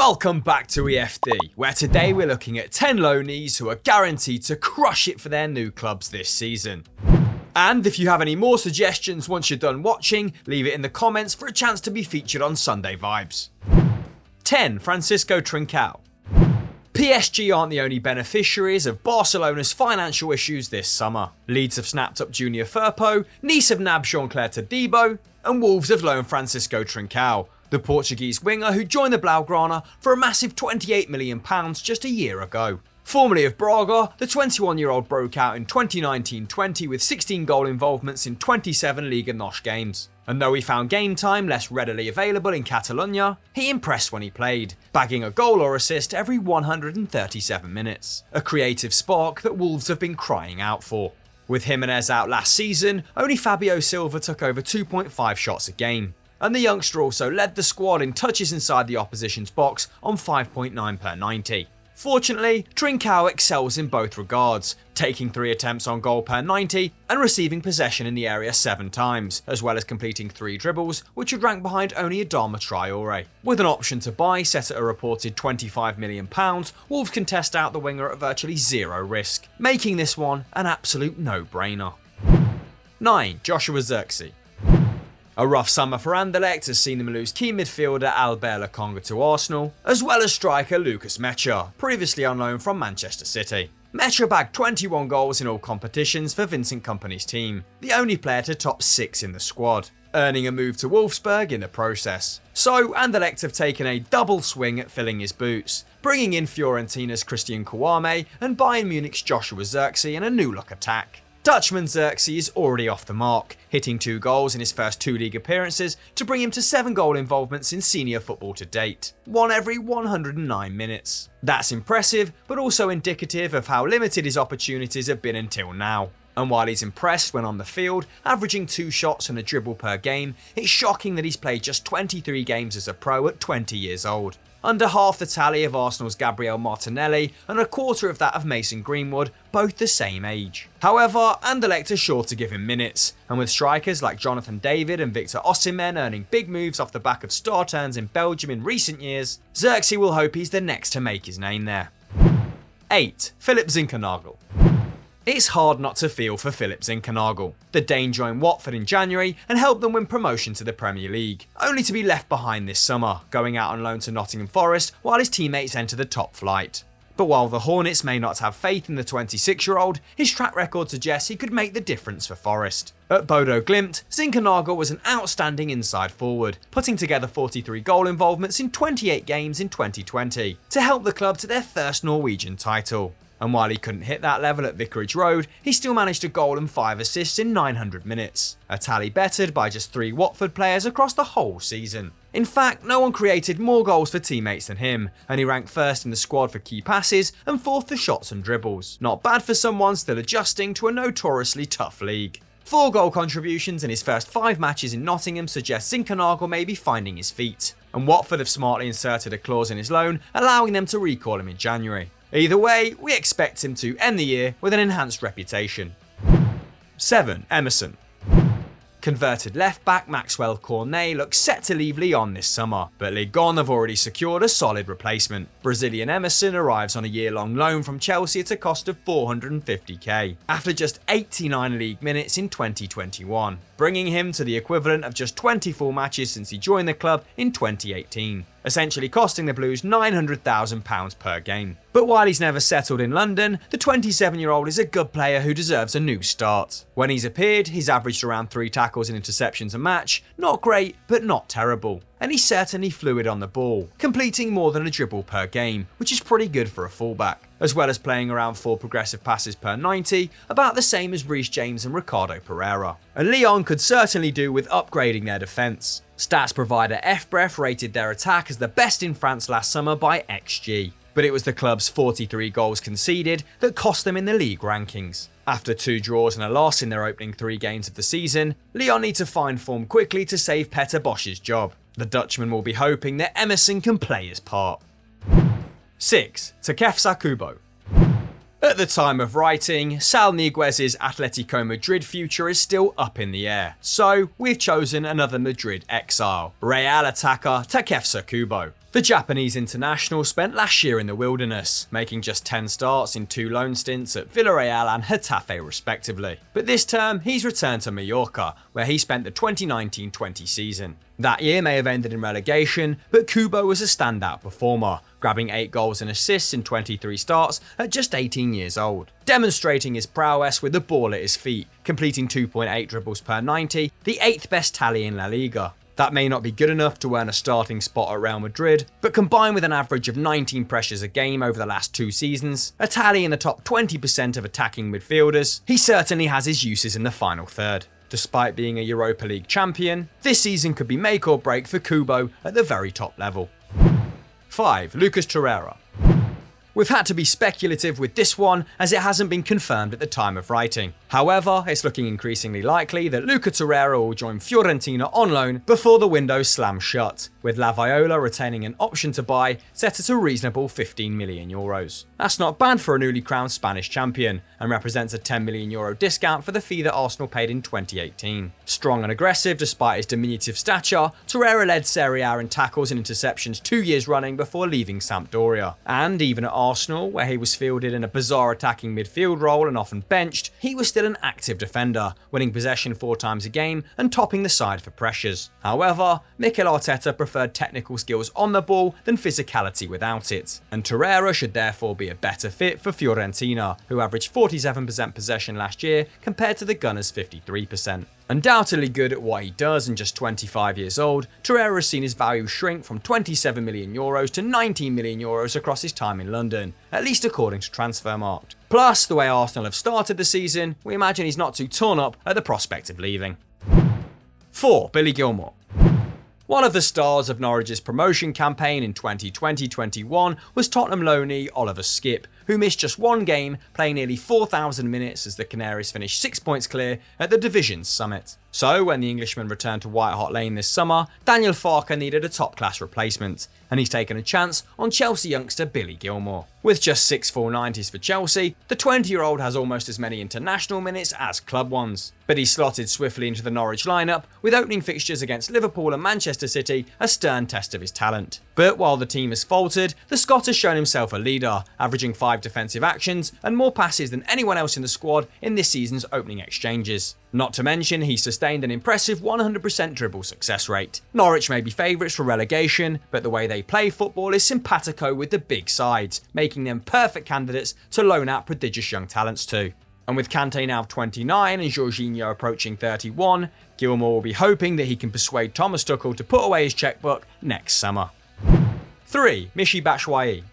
Welcome back to EFD, where today we're looking at 10 loanees who are guaranteed to crush it for their new clubs this season. And if you have any more suggestions once you're done watching, leave it in the comments for a chance to be featured on Sunday Vibes. 10. Francisco Trincao. PSG aren't the only beneficiaries of Barcelona's financial issues this summer. Leeds have snapped up Junior Firpo, Nice have nabbed Jean-Claire Todibo, and Wolves have loaned Francisco Trincao, the Portuguese winger who joined the Blaugrana for a massive £28 million just a year ago. Formerly of Braga, the 21-year-old broke out in 2019-20 with 16 goal involvements in 27 Liga NOS games. And though he found game time less readily available in Catalonia, he impressed when he played, bagging a goal or assist every 137 minutes. A creative spark that Wolves have been crying out for. With Jimenez out last season, only Fabio Silva took over 2.5 shots a game. And the youngster also led the squad in touches inside the opposition's box on 5.9 per 90. Fortunately, Trincao excels in both regards, taking 3 attempts on goal per 90 and receiving possession in the area 7 times, as well as completing 3 dribbles, which would rank behind only Adama Traore. With an option to buy set at a reported £25 million, Wolves can test out the winger at virtually zero risk, making this one an absolute no-brainer. 9. Joshua Xerxe. A rough summer for Anderlecht has seen them lose key midfielder Albert Lokonga to Arsenal, as well as striker Lucas Mecha, previously on loan from Manchester City. Mecha bagged 21 goals in all competitions for Vincent Kompany's team, the only player to top 6 in the squad, earning a move to Wolfsburg in the process. So Anderlecht have taken a double swing at filling his boots, bringing in Fiorentina's Christian Kouame and Bayern Munich's Joshua Xerxe in a new-look attack. Dutchman Xerxe is already off the mark, hitting 2 goals in his first 2 league appearances to bring him to 7 goal involvements in senior football to date, 1 every 109 minutes. That's impressive, but also indicative of how limited his opportunities have been until now. And while he's impressed when on the field, averaging 2 shots and a dribble per game, it's shocking that he's played just 23 games as a pro at 20 years old. Under half the tally of Arsenal's Gabriel Martinelli and a quarter of that of Mason Greenwood, both the same age. However, Anderlecht are sure to give him minutes, and with strikers like Jonathan David and Victor Osimhen earning big moves off the back of star turns in Belgium in recent years, Xerxe will hope he's the next to make his name there. 8. Philip Zinckernagel. It's hard not to feel for Philip Zinckernagel. The Dane joined Watford in January and helped them win promotion to the Premier League, only to be left behind this summer, going out on loan to Nottingham Forest while his teammates enter the top flight. But while the Hornets may not have faith in the 26-year-old, his track record suggests he could make the difference for Forest. At Bodo Glimt, Zinckernagel was an outstanding inside forward, putting together 43 goal involvements in 28 games in 2020 to help the club to their first Norwegian title. And while he couldn't hit that level at Vicarage Road, he still managed a goal and 5 assists in 900 minutes, a tally bettered by just 3 Watford players across the whole season. In fact, no one created more goals for teammates than him, and he ranked first in the squad for key passes and 4th for shots and dribbles. Not bad for someone still adjusting to a notoriously tough league. 4 goal contributions in his first 5 matches in Nottingham suggest Zinckernagel may be finding his feet, and Watford have smartly inserted a clause in his loan, allowing them to recall him in January. Either way, we expect him to end the year with an enhanced reputation. 7. Emerson. Converted left-back Maxwell Cornet looks set to leave Lyon this summer, but Ligue have already secured a solid replacement. Brazilian Emerson arrives on a year-long loan from Chelsea at a cost of $450k, after just 89 league minutes in 2021, bringing him to the equivalent of just 24 matches since he joined the club in 2018. Essentially costing the Blues £900,000 per game. But while he's never settled in London, the 27-year-old is a good player who deserves a new start. When he's appeared, he's averaged around 3 tackles and interceptions a match, not great, but not terrible. And he's certainly fluid on the ball, completing more than a dribble per game, which is pretty good for a fullback, as well as playing around 4 progressive passes per 90, about the same as Reece James and Ricardo Pereira. And Lyon could certainly do with upgrading their defence. Stats provider FBref rated their attack as the best in France last summer by XG, but it was the club's 43 goals conceded that cost them in the league rankings. After 2 draws and a loss in their opening 3 games of the season, Lyon need to find form quickly to save Peter Bosch's job. The Dutchman will be hoping that Emerson can play his part. 6. Takefsa Kubo. At the time of writing, Sal Niguez's Atletico Madrid future is still up in the air, so we've chosen another Madrid exile, Real attacker Takefsa Kubo. The Japanese international spent last year in the wilderness, making just 10 starts in 2 loan stints at Villarreal and Getafe respectively. But this term, he's returned to Mallorca, where he spent the 2019-20 season. That year may have ended in relegation, but Kubo was a standout performer, grabbing 8 goals and assists in 23 starts at just 18 years old, demonstrating his prowess with the ball at his feet, completing 2.8 dribbles per 90, the 8th best tally in La Liga. That may not be good enough to earn a starting spot at Real Madrid, but combined with an average of 19 pressures a game over the last 2 seasons, a tally in the top 20% of attacking midfielders, he certainly has his uses in the final third. Despite being a Europa League champion, this season could be make or break for Kubo at the very top level. 5. Lucas Torreira. We've had to be speculative with this one as it hasn't been confirmed at the time of writing. However, it's looking increasingly likely that Luca Torreira will join Fiorentina on loan before the window slams shut, with La Viola retaining an option to buy set at a reasonable €15 million. That's not bad for a newly crowned Spanish champion, and represents a €10 million discount for the fee that Arsenal paid in 2018. Strong and aggressive despite his diminutive stature, Torreira led Serie A in tackles and interceptions 2 years running before leaving Sampdoria. And even at Arsenal, where he was fielded in a bizarre attacking midfield role and often benched, he was still an active defender, winning possession 4 times a game and topping the side for pressures. However, Mikel Arteta preferred technical skills on the ball than physicality without it, and Torreira should therefore be a better fit for Fiorentina, who averaged 47% possession last year compared to the Gunners' 53%. Undoubtedly good at what he does and just 25 years old, Torreira has seen his value shrink from €27 million to €19 million across his time in London, at least according to Transfermarkt. Plus, the way Arsenal have started the season, we imagine he's not too torn up at the prospect of leaving. 4. Billy Gilmour. One of the stars of Norwich's promotion campaign in 2020-21 was Tottenham loanee Oliver Skipp, who missed just 1 game, playing nearly 4,000 minutes as the Canaries finished 6 points clear at the division's summit. So, when the Englishman returned to White Hart Lane this summer, Daniel Farke needed a top-class replacement, and he's taken a chance on Chelsea youngster Billy Gilmour. With just 6 full 90s for Chelsea, the 20-year-old has almost as many international minutes as club ones. But he slotted swiftly into the Norwich lineup, with opening fixtures against Liverpool and Manchester City a stern test of his talent. But while the team has faltered, the Scot has shown himself a leader, averaging 5 defensive actions and more passes than anyone else in the squad in this season's opening exchanges. Not to mention, he sustained an impressive 100% dribble success rate. Norwich may be favourites for relegation, but the way they play football is simpatico with the big sides, making them perfect candidates to loan out prodigious young talents to. And with Kante now 29 and Jorginho approaching 31, Gilmour will be hoping that he can persuade Thomas Tuchel to put away his chequebook next summer. 3. Mehdi Batshuayi.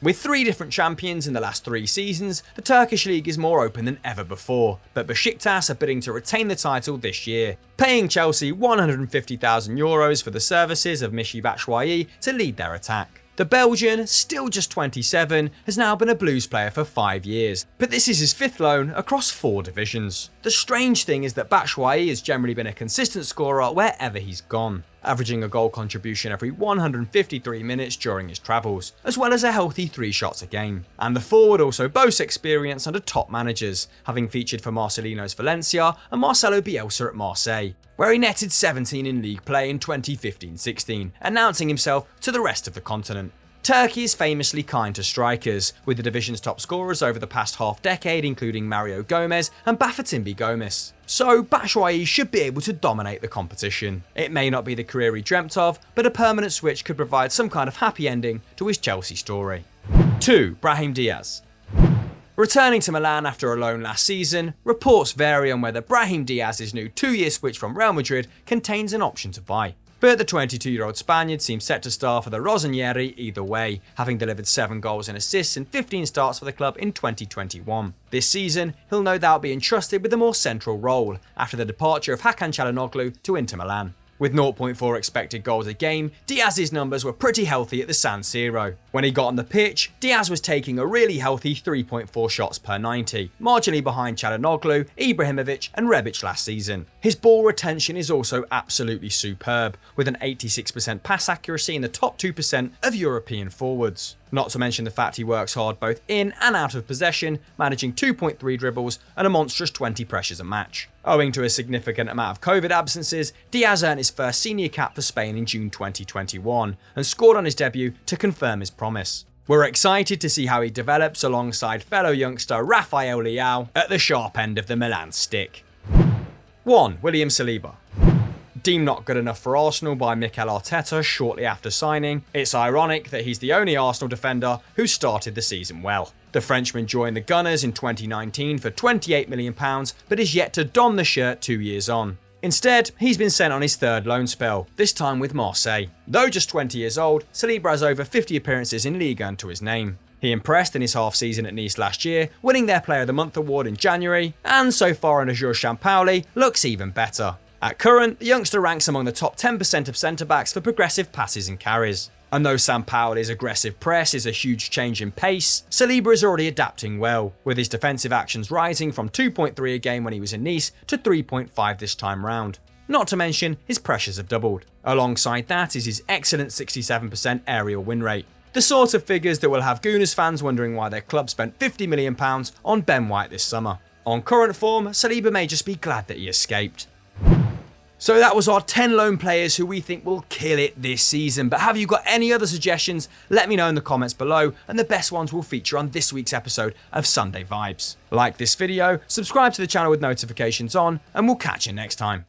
With 3 different champions in the last 3 seasons, the Turkish league is more open than ever before, but Besiktas are bidding to retain the title this year, paying Chelsea €150,000 for the services of Mehdi Batshuayi to lead their attack. The Belgian, still just 27, has now been a Blues player for 5 years, but this is his 5th loan across 4 divisions. The strange thing is that Batshuayi has generally been a consistent scorer wherever he's gone, averaging a goal contribution every 153 minutes during his travels, as well as a healthy 3 shots a game. And the forward also boasts experience under top managers, having featured for Marcelino's Valencia and Marcelo Bielsa at Marseille, where he netted 17 in league play in 2015-16, announcing himself to the rest of the continent. Turkey is famously kind to strikers, with the division's top scorers over the past half-decade including Mario Gomez and Bafétimbi Gomis. So Batshuayi should be able to dominate the competition. It may not be the career he dreamt of, but a permanent switch could provide some kind of happy ending to his Chelsea story. 2. Brahim Diaz. Returning to Milan after a loan last season, reports vary on whether Brahim Diaz's new 2-year switch from Real Madrid contains an option to buy. But the 22-year-old Spaniard seems set to star for the Rossoneri either way, having delivered 7 goals and assists in 15 starts for the club in 2021. This season, he'll no doubt be entrusted with a more central role after the departure of Hakan Çalhanoğlu to Inter Milan. With 0.4 expected goals a game, Diaz's numbers were pretty healthy at the San Siro. When he got on the pitch, Diaz was taking a really healthy 3.4 shots per 90, marginally behind Çalhanoğlu, Ibrahimovic and Rebic last season. His ball retention is also absolutely superb, with an 86% pass accuracy in the top 2% of European forwards. Not to mention the fact he works hard both in and out of possession, managing 2.3 dribbles and a monstrous 20 pressures a match. Owing to a significant amount of COVID absences, Diaz earned his first senior cap for Spain in June 2021 and scored on his debut to confirm his promise. We're excited to see how he develops alongside fellow youngster Rafael Leao at the sharp end of the Milan stick. 1. William Saliba. Deemed not good enough for Arsenal by Mikel Arteta shortly after signing, it's ironic that he's the only Arsenal defender who started the season well. The Frenchman joined the Gunners in 2019 for £28 million, but is yet to don the shirt 2 years on. Instead, he's been sent on his third loan spell, this time with Marseille. Though just 20 years old, Celiba has over 50 appearances in Ligue 1 to his name. He impressed in his half-season at Nice last year, winning their Player of the Month award in January, and so far under Xerxe Sampaoli, looks even better. At current, the youngster ranks among the top 10% of centre-backs for progressive passes and carries. And though Sampaoli's aggressive press is a huge change in pace, Celiba is already adapting well, with his defensive actions rising from 2.3 a game when he was in Nice to 3.5 this time round. Not to mention, his pressures have doubled. Alongside that is his excellent 67% aerial win rate. The sort of figures that will have Gunners fans wondering why their club spent £50 million on Ben White this summer. On current form, Celiba may just be glad that he escaped. So that was our 10 loan players who we think will kill it this season, but have you got any other suggestions? Let me know in the comments below, and the best ones will feature on this week's episode of Sunday Vibes. Like this video, subscribe to the channel with notifications on, and we'll catch you next time.